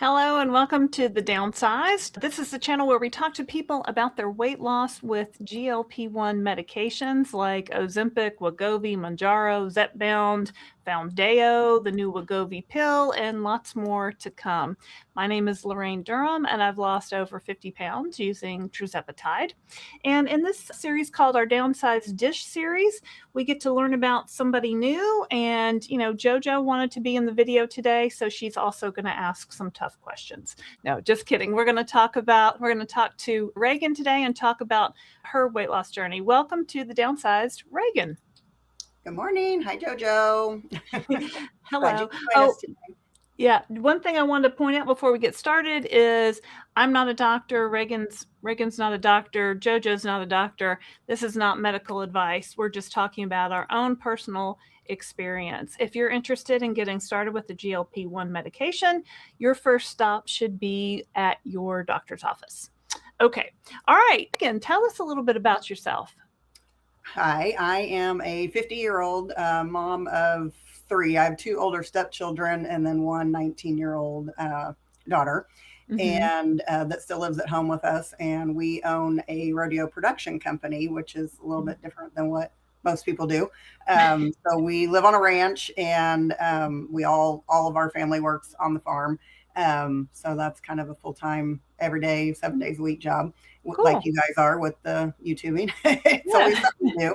Hello and welcome to the Downsized. This is the channel where we talk to people about their weight loss with GLP-1 medications like Ozempic, Wegovy, Mounjaro, Zepbound, Foundeo, the new Wegovy pill, and lots more to come. My name is Laraine Durham, and I've lost over 50 pounds using tirzepatide. And in this series called our Downsized Dish series, we get to learn about somebody new. And, JoJo wanted to be in the video today, so she's also going to ask some tough questions. No, just kidding. We're going to talk to Regan today and talk about her weight loss journey. Welcome to the Downsized, Regan. Good morning. Hi, JoJo. Hello. Oh, yeah. One thing I wanted to point out before we get started is I'm not a doctor. Regan's not a doctor. JoJo's not a doctor. This is not medical advice. We're just talking about our own personal experience. If you're interested in getting started with the GLP-1 medication, your first stop should be at your doctor's office. Okay. All right. Again, tell us a little bit about yourself. Hi, I am a 50-year-old mom of three. I have two older stepchildren and then one 19-year-old daughter, and that still lives at home with us. And we own a rodeo production company, which is a little bit different than what most people do. So we live on a ranch, and we all of our family works on the farm. So that's kind of a full-time, every day, 7 days a week job, Cool. like you guys are with the YouTubing. It's always something to do.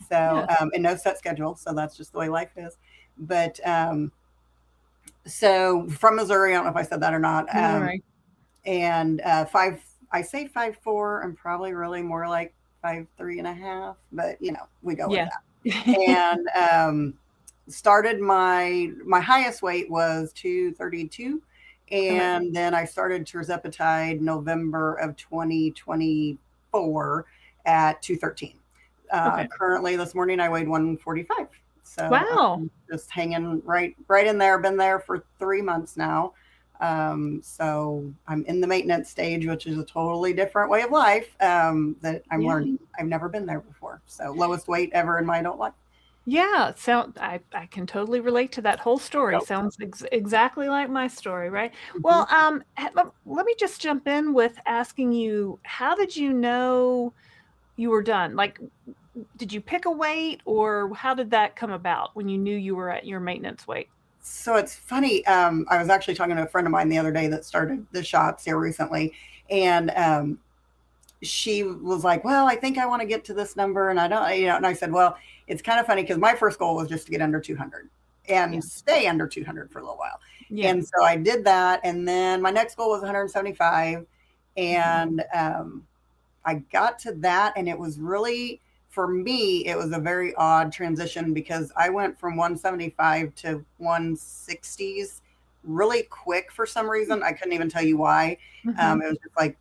So, and no set schedule. So that's just the way life is. But so from Missouri, I don't know if I said that or not. Right. And I say 5'4". I'm probably really more like 5'3.5", but we go with that. And started my highest weight was 232. And then I started tirzepatide November of 2024 at 213. Currently, this morning I weighed 145. So wow, just hanging right in there. Been there for 3 months now. So I'm in the maintenance stage, which is a totally different way of life that I'm learning. I've never been there before. So lowest weight ever in my adult life. Yeah, so I can totally relate to that whole story. Yep. Sounds exactly like my story, right? Well, let me just jump in with asking you, how did you know you were done? Like, did you pick a weight, or how did that come about when you knew you were at your maintenance weight? So it's funny. I was actually talking to a friend of mine the other day that started the shots here recently, and she was like, well, I think I want to get to this number. And I don't, and I said, well, it's kind of funny because my first goal was just to get under 200 and stay under 200 for a little while. Yeah. And so I did that. And then my next goal was 175. And I got to that. And it was really, for me, it was a very odd transition because I went from 175 to 160s really quick for some reason. I couldn't even tell you why. It was just like,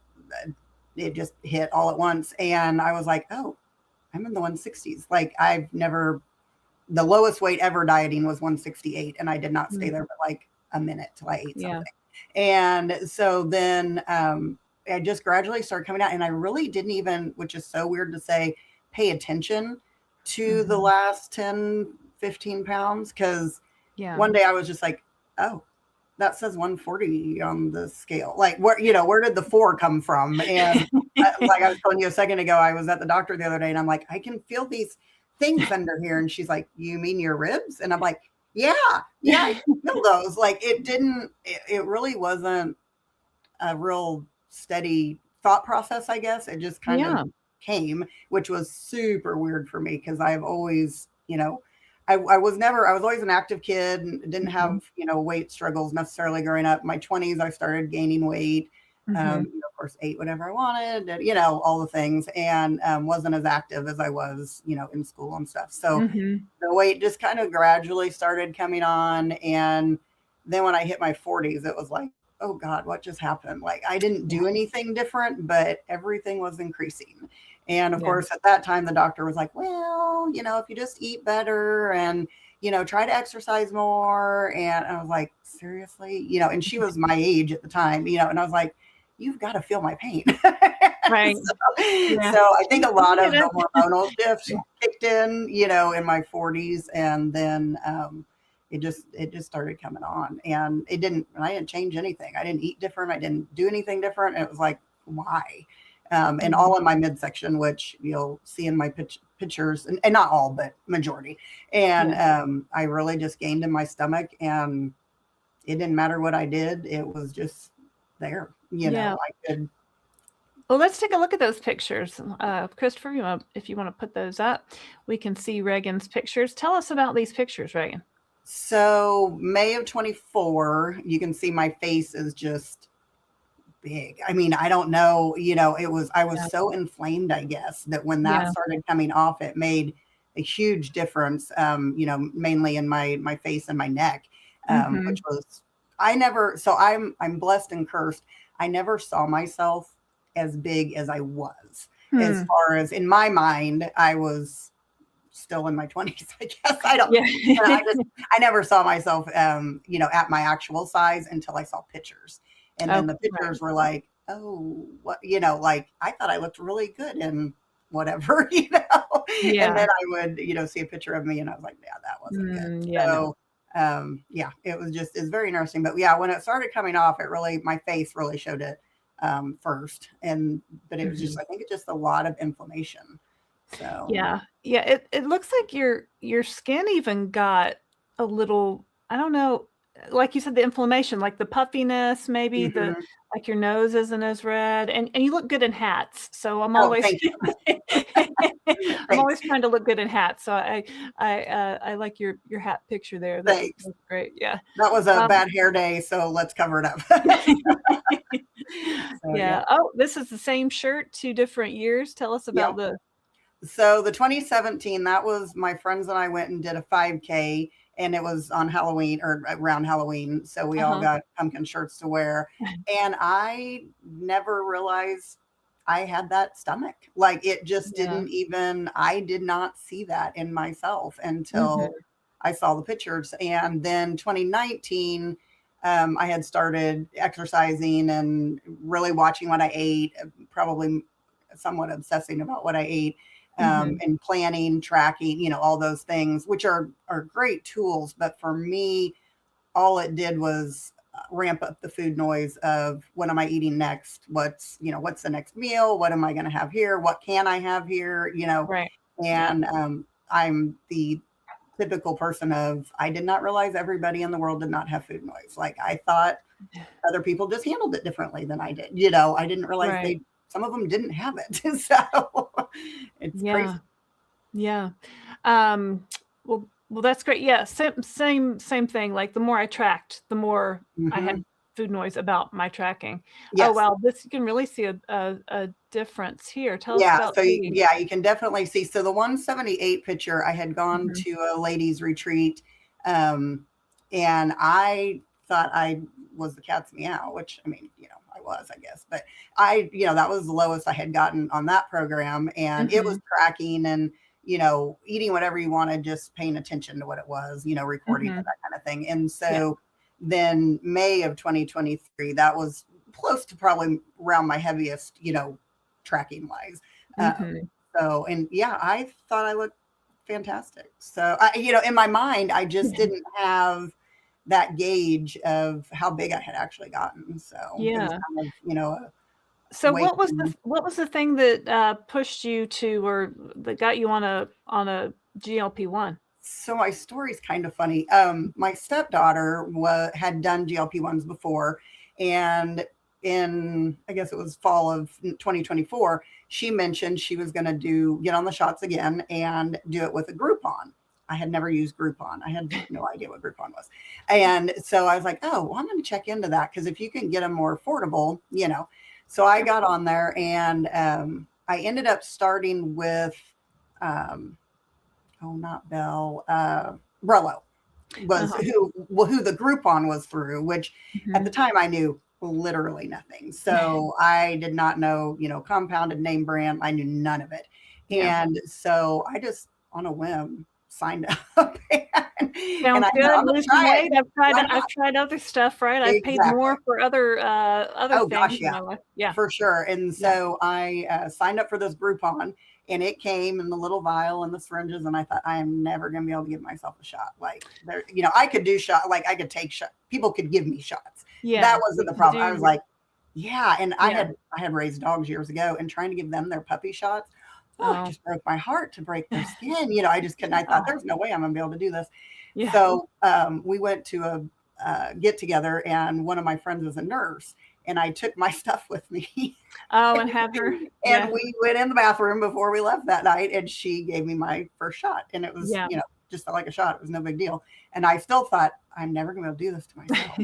it just hit all at once. And I was like, oh, I'm in the 160s. Like the lowest weight ever dieting was 168. And I did not stay there but like a minute till I ate something. And so then I just gradually started coming out, and I really didn't even, which is so weird to say, pay attention to the last 10, 15 pounds. Cause one day I was just like, oh, that says 140 on the scale. Like where did the 4 come from? And like I was telling you a second ago, I was at the doctor the other day and I'm like, I can feel these things under here. And she's like, you mean your ribs? And I'm like, yeah, I can feel those. Like it really wasn't a real steady thought process, I guess. It just kind of came, which was super weird for me because I've always, I was always an active kid and didn't have, weight struggles necessarily growing up. In my 20s, I started gaining weight, of course, ate whatever I wanted, all the things, and wasn't as active as I was, in school and stuff. So the weight just kind of gradually started coming on. And then when I hit my 40s, it was like, oh God, what just happened? Like I didn't do anything different, but everything was increasing. And of course, at that time, the doctor was like, well, if you just eat better and, try to exercise more. And I was like, seriously, and she was my age at the time, and I was like, you've got to feel my pain. Right. So I think a lot of the hormonal shifts kicked in, in my 40s. And then it just started coming on, and I didn't change anything. I didn't eat different. I didn't do anything different. And it was like, why? And all in my midsection, which you'll see in my pictures, and not all, but majority. And I really just gained in my stomach, and it didn't matter what I did. It was just there, I could. Well, let's take a look at those pictures. Christopher, if you want to put those up, we can see Regan's pictures. Tell us about these pictures, Regan. So May of 24, you can see my face is just big. I mean, I don't know, I was so inflamed, I guess, that when that started coming off, it made a huge difference, mainly in my face and my neck, which was, I'm blessed and cursed. I never saw myself as big as I was. As far as in my mind, I was still in my 20s, I guess. I don't I never saw myself at my actual size until I saw pictures. And then the pictures were like, oh, what, like I thought I looked really good in whatever, and then I would, see a picture of me and I was like, yeah, that wasn't good. It's very interesting. But when it started coming off, my face really showed it first. But it was just, I think it's just a lot of inflammation. So it looks like your skin even got a little, I don't know, like you said, the inflammation, like the puffiness, maybe like your nose isn't as red, and you look good in hats. So I'm always I'm always trying to look good in hats. So I like your hat picture there. That's great. Yeah, that was a bad hair day, so let's cover it up. Oh, this is the same shirt, 2 different years. Tell us about So the 2017, that was my friends and I went and did a 5K, and it was on Halloween or around Halloween. So we all got pumpkin shirts to wear. And I never realized I had that stomach. Like it just didn't even, I did not see that in myself until I saw the pictures. And then 2019, I had started exercising and really watching what I ate, probably somewhat obsessing about what I ate. And planning, tracking, all those things, which are great tools. But for me, all it did was ramp up the food noise of what am I eating next? What's the next meal? What am I going to have here? What can I have here? Right. And I'm the typical person of, I did not realize everybody in the world did not have food noise. Like I thought other people just handled it differently than I did. I didn't realize some of them didn't have it. So it's crazy. Yeah. Well, that's great. Yeah. Same thing. Like the more I tracked, the more I had food noise about my tracking. Yes. Oh, wow. You can really see a difference here. Tell us about you can definitely see. So the 178 picture, I had gone to a ladies retreat, and I thought I was the cat's meow, which I mean, I was, I guess, but that was the lowest I had gotten on that program, and it was tracking and, eating whatever you wanted, just paying attention to what it was, recording and that kind of thing. And so then May of 2023, that was close to probably around my heaviest, tracking wise. I thought I looked fantastic. So, in my mind, I just didn't have that gauge of how big I had actually gotten. So it was kind of, so what was the thing that pushed you to, or that got you on a GLP-1? So my story's kind of funny. My stepdaughter had done GLP-1s before, and in, I guess it was fall of 2024, she mentioned she was going to get on the shots again and do it with a Groupon. I had never used Groupon. I had no idea what Groupon was. And so I was like, oh, well, I'm going to check into that, because if you can get them more affordable, So I got on there, and I ended up starting with, not Bell, Brello was who the Groupon was through, which at the time I knew literally nothing. So I did not know, compounded, name brand. I knew none of it. And so I just on a whim signed up. Sounds good. Lose some weight. I've tried other stuff, right? I've paid more for other things. Gosh, yeah, for sure. And so I signed up for this Groupon, and it came in the little vial and the syringes. And I thought, I am never going to be able to give myself a shot. Like there, I could do shot, like I could take shot. People could give me shots. That wasn't the problem. I was like, yeah. And I had raised dogs years ago, and trying to give them their puppy shots. It just broke my heart to break their skin. I just couldn't. I thought there's no way I'm going to be able to do this. Yeah. So we went to a get together, and one of my friends is a nurse, and I took my stuff with me. And have her. And we went in the bathroom before we left that night, and she gave me my first shot, and it was just like a shot. It was no big deal. And I still thought, I'm never going to do this to myself.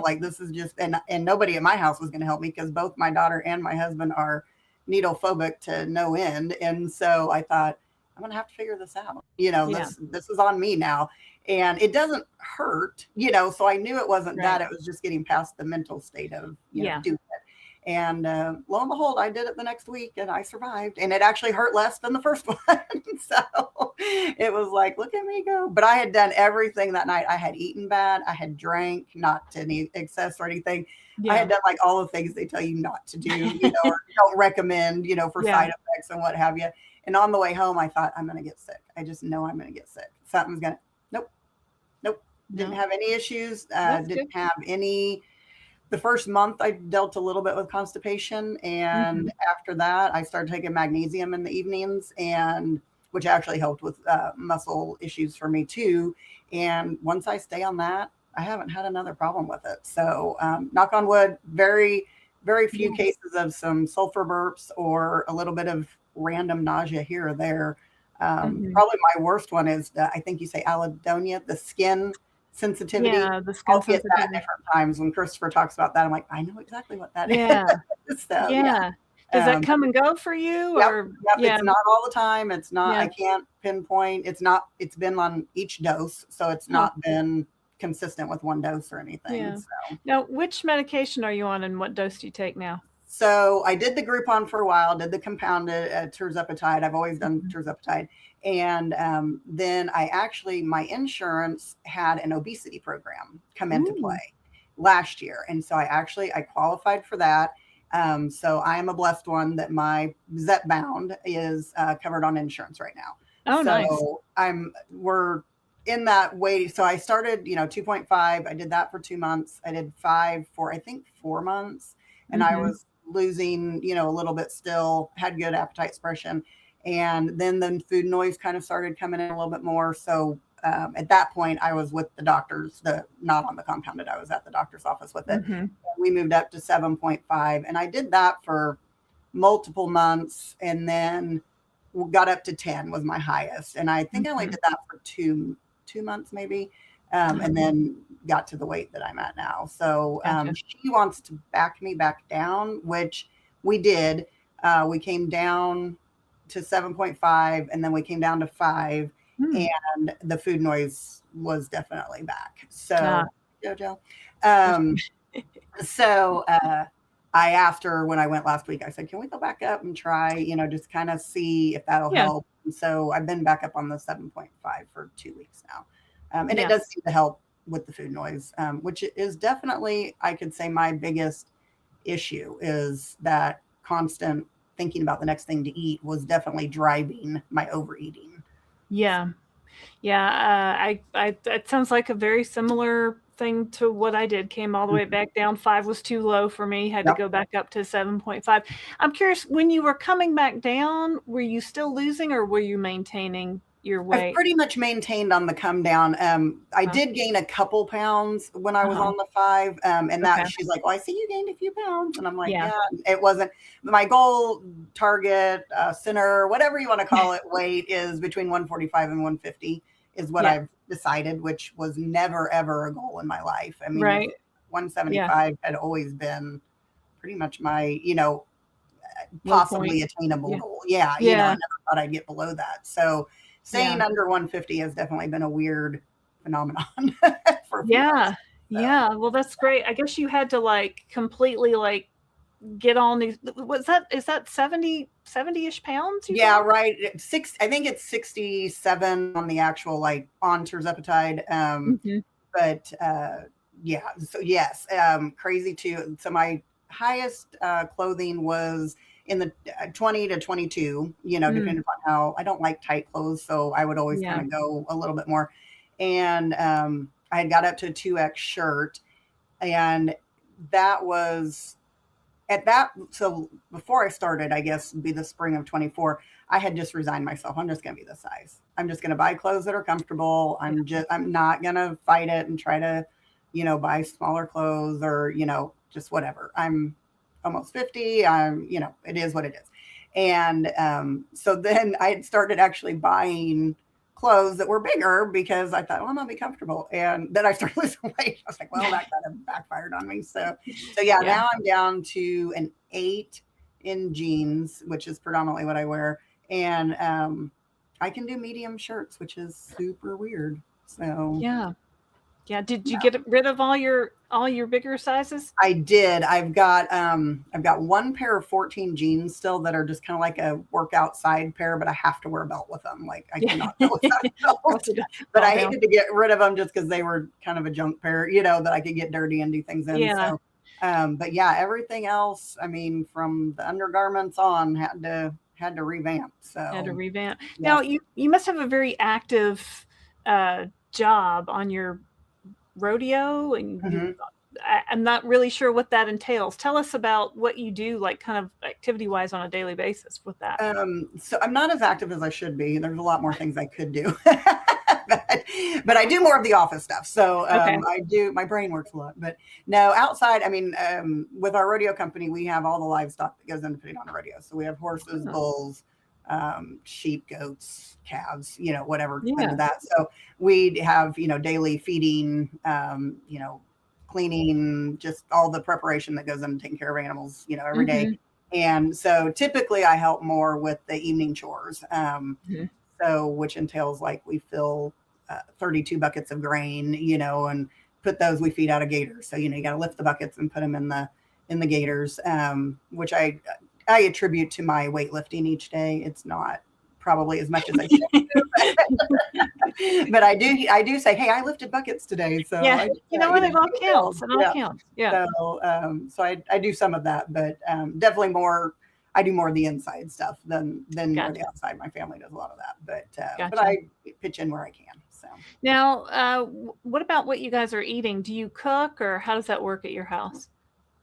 Like this is just, and nobody at my house was going to help me, because both my daughter and my husband are needle phobic to no end. And so I thought, I'm going to have to figure this out. This is on me now. And it doesn't hurt, so I knew it wasn't that. It was just getting past the mental state of doing it. And lo and behold, I did it the next week, and I survived. And it actually hurt less than the first one. So it was like, look at me go. But I had done everything that night. I had eaten bad. I had drank, not to any excess or anything. I had done like all the things they tell you not to do, or don't recommend, for side effects and what have you. And on the way home, I thought, I'm going to get sick. I just know I'm going to get sick. Something's going to, nope. Didn't have any issues. Didn't have any. The first month I dealt a little bit with constipation. And after that, I started taking magnesium in the evenings, and which actually helped with muscle issues for me too. And once I stay on that, I haven't had another problem with it. So knock on wood, very, very few cases of some sulfur burps or a little bit of random nausea here or there. Probably my worst one is I think you say allodonia, the skin sensitivity. The skin I'll get that different times. When Christopher talks about that, I'm like, I know exactly what that is. So, does that come and go for you? It's not all the time. It's not, I can't pinpoint. It's been on each dose. So it's not been consistent with one dose or anything. So. Now, which medication are you on, and what dose do you take now? So I did the Groupon for a while, did the compounded tirzepatide. I've always done tirzepatide. And then my insurance had an obesity program come into play last year. And so I qualified for that. So I am a blessed one that my Zepbound is covered on insurance right now. Oh, nice. We're in that way. So I started, 2.5. I did that for 2 months. I did 5 for, I think, 4 months. And I was losing, a little bit still, had good appetite suppression. And then the food noise kind of started coming in a little bit more. So at that point, I was with the doctors, not on the compounded. I was at the doctor's office with it. We moved up to 7.5. And I did that for multiple months. And then got up to 10 was my highest. And I think I only did that for two months maybe. And then got to the weight that I'm at now. So she wants to back me back down, which we did. We came down to 7.5, and then we came down to 5, and the food noise was definitely back. So, Jojo. So I asked her when I went last week, I said, can we go back up and try, just kind of see if that'll help. And so I've been back up on the 7.5 for 2 weeks now. And it does seem to help with the food noise, which is definitely, I could say, my biggest issue is that constant thinking about the next thing to eat was definitely driving my overeating. It sounds like a very similar thing to what I did. Came all the way back down. 5 was too low for me. Had to go back up to 7.5. I'm curious, when you were coming back down, were you still losing, or were you maintaining your weight? I've pretty much maintained on the come down. I did gain a couple pounds when I was on the 5. And that she's like, well, I see you gained a few pounds. And I'm like, it wasn't my goal, target, center, whatever you want to call it, weight is between 145 and 150 is what I've decided, which was never, ever a goal in my life. I mean, 175 had always been pretty much my, possibly attainable goal. I never thought I'd get below that. So staying under 150 has definitely been a weird phenomenon for me. Well, that's great. I guess you had to completely get on these. Is that 70-ish pounds? Right. I think it's 67 on the actual on tirzepatide. But so yes, crazy too. So my highest clothing was in the 20 to 22, depending upon how I don't like tight clothes. So I would always kind of go a little bit more. And I had got up to a 2X shirt, and that was at that. So before I started, I guess would be the spring of 24, I had just resigned myself. I'm just going to be this size. I'm just going to buy clothes that are comfortable. I'm not going to fight it and try to, buy smaller clothes or, just whatever. I'm almost 50. It is what it is. And so then I had started actually buying clothes that were bigger because I thought, well, I'm gonna be comfortable. And then I started losing weight. I was like, well, that kind of backfired on me. So now I'm down to an 8 in jeans, which is predominantly what I wear. And I can do medium shirts, which is super weird. So yeah. Did you get rid of all your bigger sizes? I did. I've got one pair of 14 jeans still that are just kind of like a workout side pair, but I have to wear a belt with them. Like I cannot go without a belt. But I hated to get rid of them just because they were kind of a junk pair, that I could get dirty and do things in. Yeah. So, but yeah, everything else, I mean, from the undergarments on, had to revamp. So had to revamp. Yeah. Now you must have a very active job on your Rodeo, and I'm not really sure what that entails. Tell us about what you do, like kind of activity wise on a daily basis with that. So I'm not as active as I should be. There's a lot more things I could do, but I do more of the office stuff. So my brain works a lot, but no, outside, I mean, with our rodeo company, we have all the livestock that goes into putting on a rodeo. So we have horses, bulls, sheep, goats, calves, whatever kind of that. So we have, daily feeding, cleaning, just all the preparation that goes into taking care of animals, every day. And so typically I help more with the evening chores. So which entails like we fill 32 buckets of grain, and put those, we feed out of gators. So, you got to lift the buckets and put them in the gators, which I attribute to my weightlifting each day. It's not probably as much as I should do, but I do say, hey, I lifted buckets today. So yeah, it all counts. It all counts. Yeah. So I do some of that, but definitely more. I do more of the inside stuff than the outside. My family does a lot of that, but I pitch in where I can. So now, what about what you guys are eating? Do you cook, or how does that work at your house?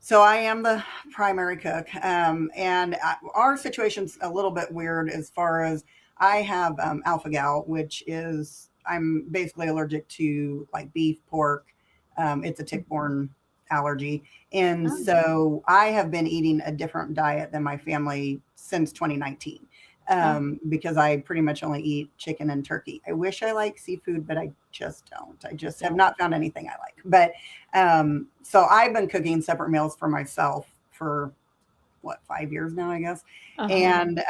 So I am the primary cook, and our situation's a little bit weird as far as I have alpha-gal, which is I'm basically allergic to like beef, pork. It's a tick-borne allergy, and so I have been eating a different diet than my family since 2019. Because I pretty much only eat chicken and turkey. I wish I like seafood, but I just don't. I just have not found anything I like. But so I've been cooking separate meals for myself for 5 years now, I guess. And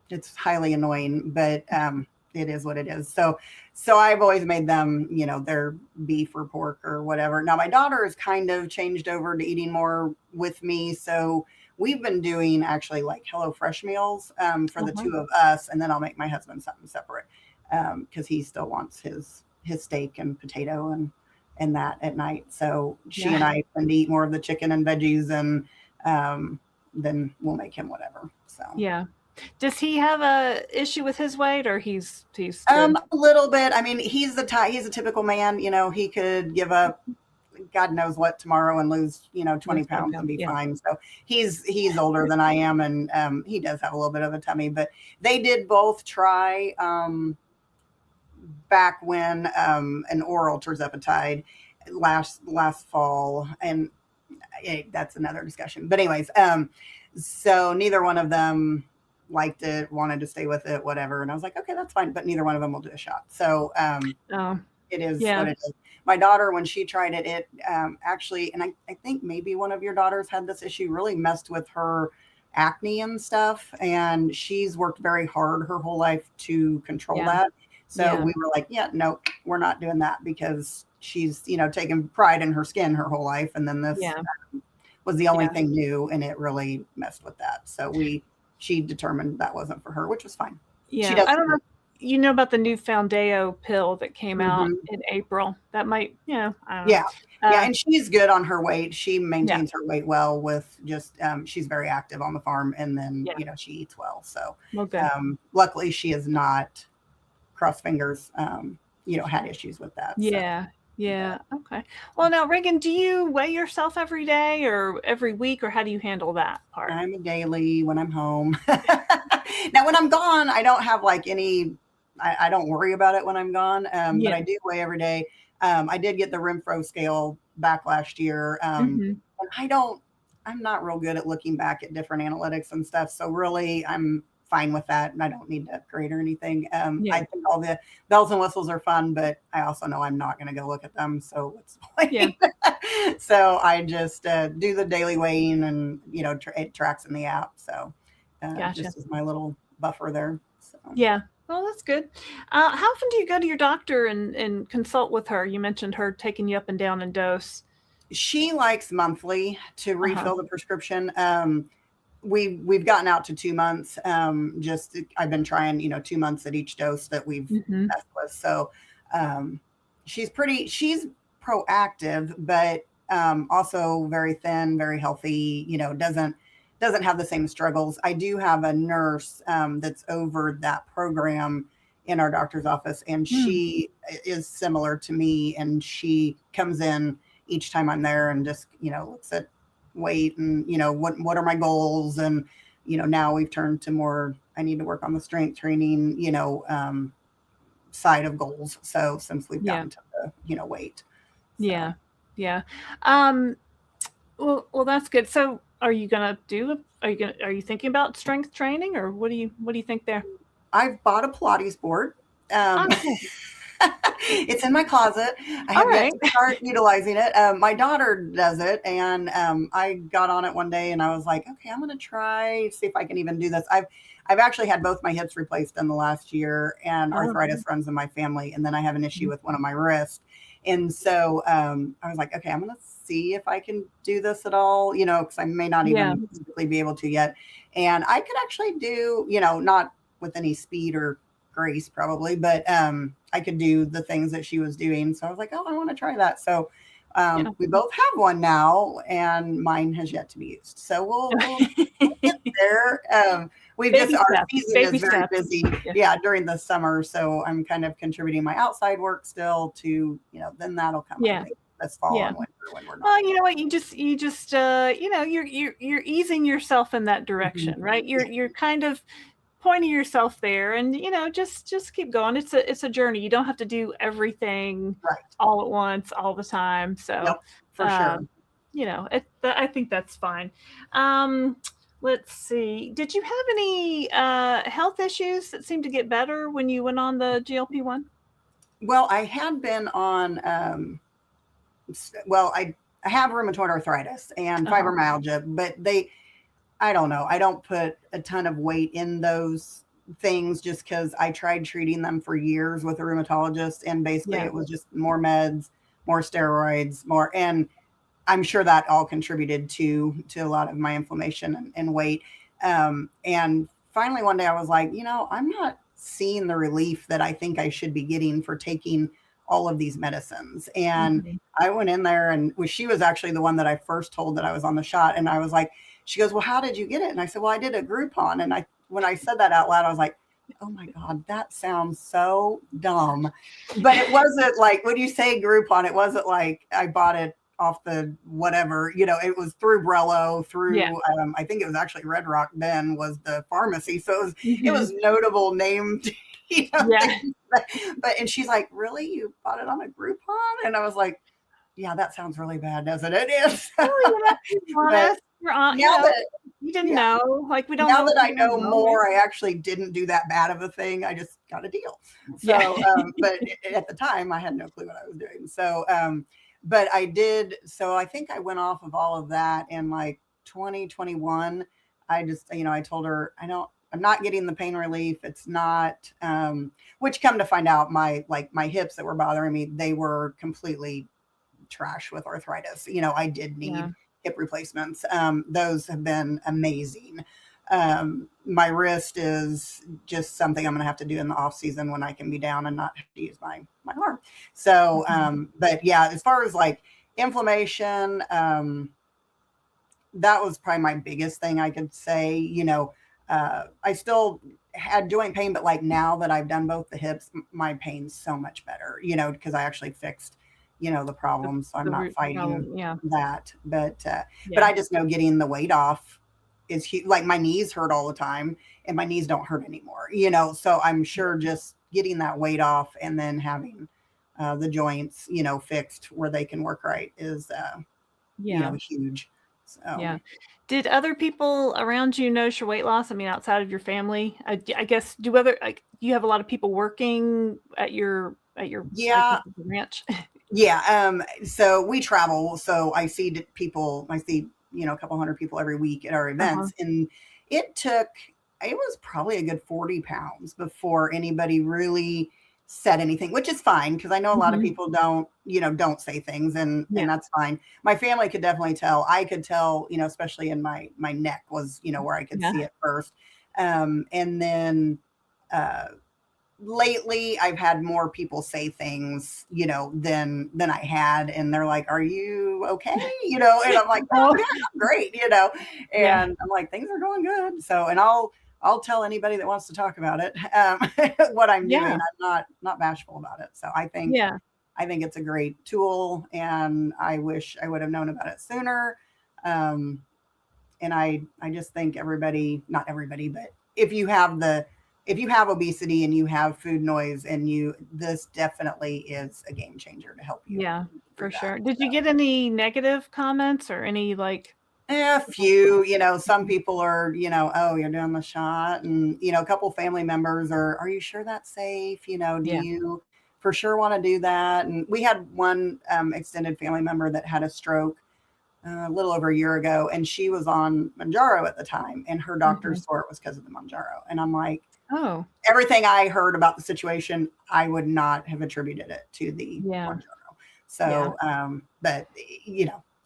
it's highly annoying, but it is what it is. So I've always made them, their beef or pork or whatever. Now my daughter has kind of changed over to eating more with me. So we've been doing actually like HelloFresh meals for the two of us, and then I'll make my husband something separate because he still wants his steak and potato and that at night. So she and I tend to eat more of the chicken and veggies, and then we'll make him whatever. So yeah. Does he have a issue with his weight, or he's a little bit? I mean, he's a typical man. He could give up God knows what tomorrow and lose 20 pounds and be fine. So he's older than I am, and he does have a little bit of a tummy. But they did both try back when an oral tirzepatide last fall, and that's another discussion. But anyways, so neither one of them liked it, wanted to stay with it, whatever. And I was like, okay, that's fine. But neither one of them will do a shot. So it is what it is. My daughter, when she tried it, it actually, and I think maybe one of your daughters had this issue, really messed with her acne and stuff. And she's worked very hard her whole life to control that. So we were like, no, we're not doing that, because she's, taken pride in her skin her whole life. And then this was the only thing new, and it really messed with that. So she determined that wasn't for her, which was fine. Yeah. I don't know. you know about the new Foundeo pill that came out Mhm. in April. That might, I don't know. Yeah. Yeah, and she's good on her weight. She Yeah, maintains her weight well with just, she's very active on the farm, and then, yeah. she eats well. So, Well, good. luckily she has not, cross fingers, had issues with that. So, Yeah, but yeah. Okay. Well, now, Regan, do you weigh yourself every day or every week, or how do you handle that part? I'm a daily when I'm home. Now, when I'm gone, I don't have like I don't worry about it when I'm gone, but Yeah. I do weigh every day. I did get the Renfro scale back last year. Hmm. And I'm not real good at looking back at different analytics and stuff. So really, I'm fine with that. And I don't need to upgrade or anything. I Yeah. think all the bells and whistles are fun, but I also know I'm not going to go look at them. So what's the Yeah. point? So I just do the daily weighing, and, it tracks in the app. So Gotcha. just as my little buffer there. So. Yeah. Well, that's good. How often do you go to your doctor and consult with her? You mentioned her taking you up and down in dose. She likes monthly to Uh-huh. refill the prescription. We've gotten out to 2 months. Just I've been trying, 2 months at each dose that we've Hmm. messed with. So um, she's proactive, but also very thin, very healthy. Doesn't have the same struggles. I do have a nurse that's over that program in our doctor's office, and Mm. she is similar to me, and she comes in each time I'm there and just, looks at weight, and, what are my goals. And, now we've turned to more, I need to work on the strength training, side of goals. So since we've Yeah. gotten to the, weight. So Yeah. Yeah. Um, well, that's good. So, are you thinking about strength training, or what do you think there? I've bought a Pilates board. Oh, Um, cool. it's in my closet. I All have yet right. to start utilizing it. My daughter does it, and I got on it one day, and I was like, okay, I'm going to try see if I can even do this. I've actually had both my hips replaced in the last year, and Oh, arthritis runs in my family, and then I have an issue mhm. with one of my wrists, and so I was like, okay, I'm going to see if I can do this at all, because I may not Yeah. even physically be able to yet, and I could actually do, not with any speed or grace probably, but I could do the things that she was doing. So I was like, oh, I want to try that. So Yeah. we both have one now, and mine has yet to be used. So we'll get there. Baby Our steps. season Baby is very steps. busy, Yeah. yeah, during the summer. So I'm kind of contributing my outside work still to, then that'll come, I Yeah. think, this fall Yeah. and winter when we're not. Well, you know what? You're easing yourself in that Mhm. direction, right? You're Yeah, you're kind of pointing yourself there, and just keep going. It's a journey. You don't have to do everything right. all at once, all the time. So, Yep, for sure. um, I think that's fine. Um, let's see. Did you have any health issues that seemed to get better when you went on the GLP-1? Well, I had been on well, I have rheumatoid arthritis and Uh-huh. fibromyalgia, but I don't know. I don't put a ton of weight in those things just because I tried treating them for years with a rheumatologist, and basically Yeah. it was just more meds, more steroids, and I'm sure that all contributed to a lot of my inflammation and weight. And finally, one day I was like, I'm not seeing the relief that I think I should be getting for taking all of these medicines. And Mhm. I went in there, and she was actually the one that I first told that I was on the shot. And I was like, she goes, well, how did you get it? And I said, well, I did a Groupon. And when I said that out loud, I was like, oh my God, that sounds so dumb. But it wasn't like, when you say Groupon, it wasn't like I bought it off the whatever, it was through Brello, Yeah. through I think it was actually Red Rock then was the pharmacy. So it Mhm. was notable named, Yeah. things. But and she's like, really? You bought it on a Groupon? And I was like, yeah, that sounds really bad, doesn't it? It is. Well, you're But honest. You're on now that you didn't yeah, know. Like, we don't now know that what we I don't know know, right? more, I actually didn't do that bad of a thing. I just got a deal. Yeah. So, but at the time, I had no clue what I was doing. So, but I did. So I think I went off of all of that in like 2021. I just, I told her, I'm not getting the pain relief. It's not, which come to find out, my hips that were bothering me, they were completely trash with arthritis. I did Yeah. need hip replacements. Those have been amazing. My wrist is just something I'm going to have to do in the off season when I can be down and not have to use my arm. So, but yeah, as far as like inflammation, that was probably my biggest thing I could say. I still had joint pain, but like now that I've done both the hips, my pain's so much better, because I actually fixed, the problem. So I'm The not root fighting problem. Yeah. that. But Yeah. I just know getting the weight off is huge. Like my knees hurt all the time and my knees don't hurt anymore, so I'm sure just getting that weight off and then having the joints, fixed where they can work right is, Yeah. huge. So. Yeah. Did other people around you notice your weight loss? I mean, outside of your family, I guess, do you have a lot of people working at your Yeah. ranch? Yeah. So we travel. So I see people, a couple hundred people every week at our events. And it was probably a good 40 pounds before anybody really said anything, which is fine. Cause I know a lot of people don't say things and that's fine. My family could definitely tell. I could tell, especially in my neck was, where I could see it first. And then, lately I've had more people say things, than I had. And they're like, are you okay? And I'm like, oh yeah, I'm great, and I'm like, things are going good. So, and I'll tell anybody that wants to talk about it, what I'm doing. I'm not bashful about it. So I think it's a great tool and I wish I would have known about it sooner. And I just think not everybody, but if you have obesity and you have food noise and this definitely is a game changer to help you. Yeah, for sure. Did you get any negative comments or any like? A few, some people are, oh, you're doing the shot. And, a couple family members are you sure that's safe? Do you for sure want to do that? And we had one extended family member that had a stroke a little over a year ago, and she was on Manjaro at the time, and her doctor swore it was because of the Manjaro. And I'm like, oh, everything I heard about the situation, I would not have attributed it to the Manjaro. So, but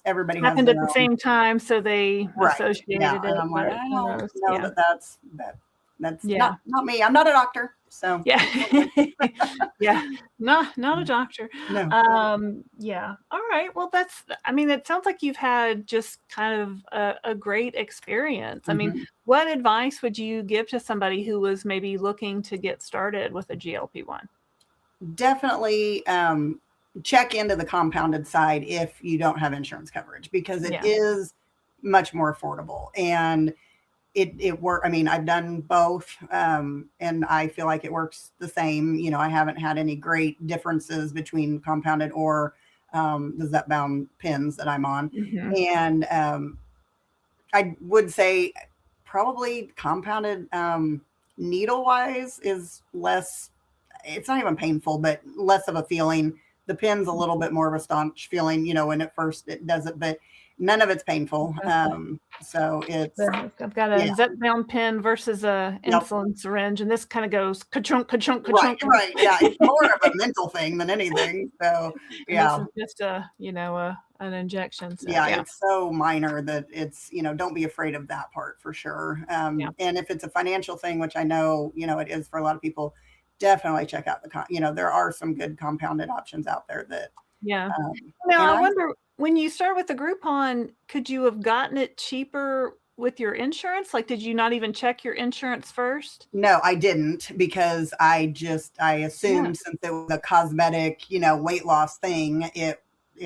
everybody happened at the same time, so they associated it. And I'm like, I don't know that's not me. I'm not a doctor. So yeah, not a doctor. No. Yeah. All right. Well, it sounds like you've had just kind of a great experience. I mean, what advice would you give to somebody who was maybe looking to get started with a GLP-1? Definitely check into the compounded side if you don't have insurance coverage, because it is much more affordable and it work. I mean, I've done both, and I feel like it works the same. I haven't had any great differences between compounded or the Zepbound pins that I'm on. And I would say probably compounded needle wise is less. It's not even painful, but less of a feeling. The pin's a little bit more of a staunch feeling, when at first it does it, but none of it's painful. So it's, I've got a Zepbound pin versus a insulin syringe, and this kind of goes ka-chunk, ka-chunk, ka-chunk. Right. Yeah. It's more of a mental thing than anything. So yeah. This is just an injection. So, it's so minor that it's, don't be afraid of that part for sure. And if it's a financial thing, which I know, it is for a lot of people, definitely check out there are some good compounded options out there that. Now I wonder, when you start with the Groupon, could you have gotten it cheaper with your insurance? Like, did you not even check your insurance first? No, I didn't, because I assumed since it was a cosmetic, weight loss thing, it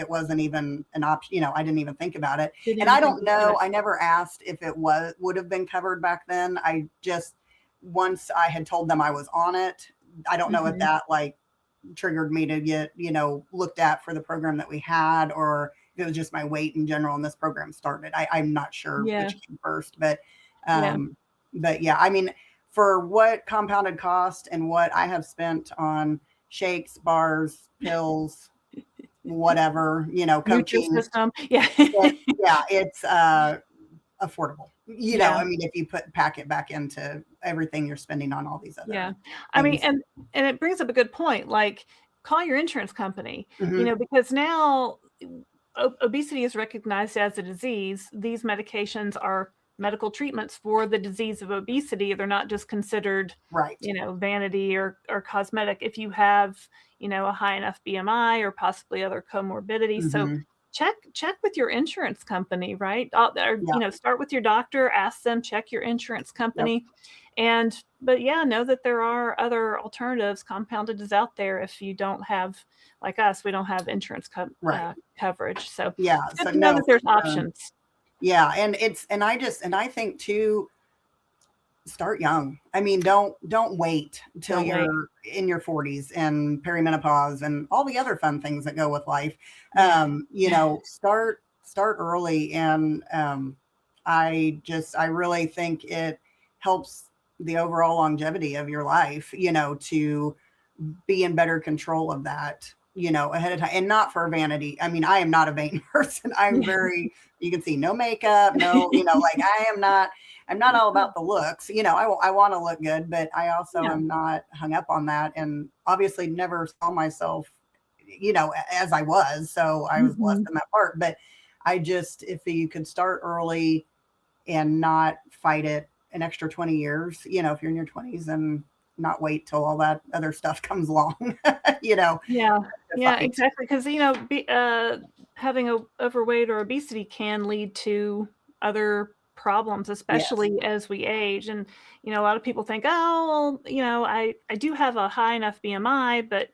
wasn't even an option. I didn't even think about it. And I don't know. I never asked if it would have been covered back then. Once I had told them I was on it, I don't know if that triggered me to get, looked at for the program that we had, or it was just my weight in general and this program started. I'm not sure which came first, but yeah, I mean, for what compounded cost and what I have spent on shakes, bars, pills, whatever, coaching system. It's affordable. I mean, if you pack it back into everything you're spending on all these other I mean, and it brings up a good point. Like, call your insurance company, because now obesity is recognized as a disease. These medications are medical treatments for the disease of obesity. They're not just considered, Right. vanity or cosmetic. If you have, a high enough BMI or possibly other comorbidities. So Mm-hmm. check with your insurance company, right? Yeah. Start with your doctor, ask them, check your insurance Yep. company. But yeah, know that there are other alternatives, compounded out there if you don't have, like us, we don't have insurance Right. coverage. So Yeah. it's good So to know no, that for there's sure. options. Yeah. And I think too, start young. I mean, don't wait till Don't wait. you're in your 40s and perimenopause and all the other fun things that go with life. Yeah. Start early, and I really think it helps the overall longevity of your life, to be in better control of that, ahead of time, and not for vanity. I mean, I am not a vain person. I'm very, you can see, no makeup, no, like I'm not all about the looks. I want to look good, but I also Yeah. am not hung up on that. And obviously never saw myself, as I was. So I was blessed Mhm. in that part. But if you could start early and not fight it an extra 20 years, if you're in your 20s, and not wait till all that other stuff comes along, Yeah. to Yeah, fight. exactly. Because having overweight or obesity can lead to other problems, Yes. especially as we age. And a lot of people think, oh, well, I do have a high enough BMI, but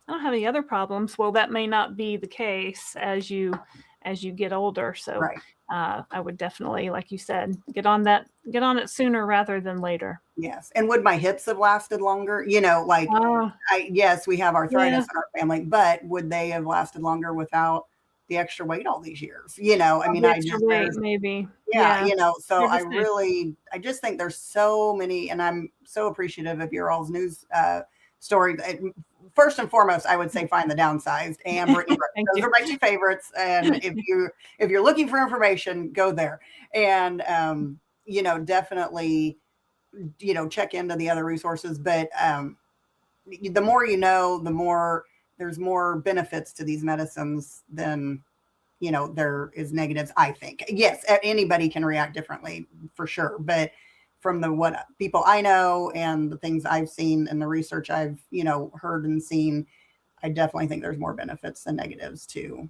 I don't have any other problems. Well, that may not be the case as you get older. So Right. I would definitely, like you said, get on it sooner rather than later. Yes. And would my hips have lasted longer? Like, Oh, yes, we have yeah. arthritis in our family, but would they have lasted longer without the extra weight all these years? I All mean, the extra weight, maybe. yeah, Yeah. so Hard to say. I just think there's so many, and I'm so appreciative of your all's news story. First and foremost, I would say find the Downsized and Brittany Brooks. Thank Those you. are my two favorites. And if you're looking for information, go there. And definitely, check into the other resources. But the more the more there's more benefits to these medicines than there is negatives. I think, yes, anybody can react differently for sure, but from the what people I know and the things I've seen and the research I've heard and seen, I definitely think there's more benefits than negatives to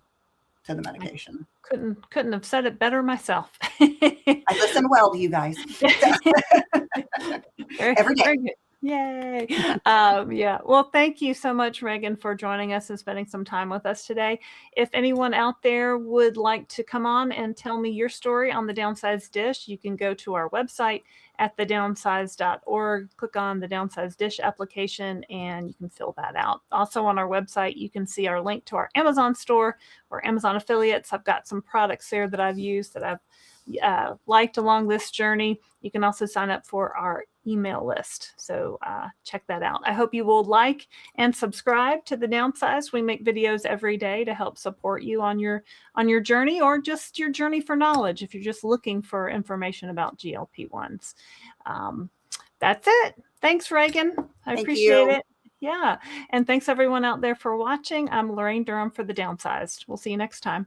the I medication. couldn't have said it better myself. I listen well to you guys Very, every day. very good. Yay. Yeah. Well, thank you so much, Regan, for joining us and spending some time with us today. If anyone out there would like to come on and tell me your story on the Downsized Dish, you can go to our website at thedownsized.org, click on the Downsized Dish application, and you can fill that out. Also on our website, you can see our link to our Amazon store or Amazon affiliates. I've got some products there that I've used that I've liked along this journey. You can also sign up for our email list. So check that out. I hope you will like and subscribe to The Downsized. We make videos every day to help support you on your journey, or just your journey for knowledge if you're just looking for information about GLP-1s. Um, that's it. Thanks, Regan. I Thank appreciate you. it. Yeah. And thanks everyone out there for watching. I'm Laraine Durham for The Downsized. We'll see you next time.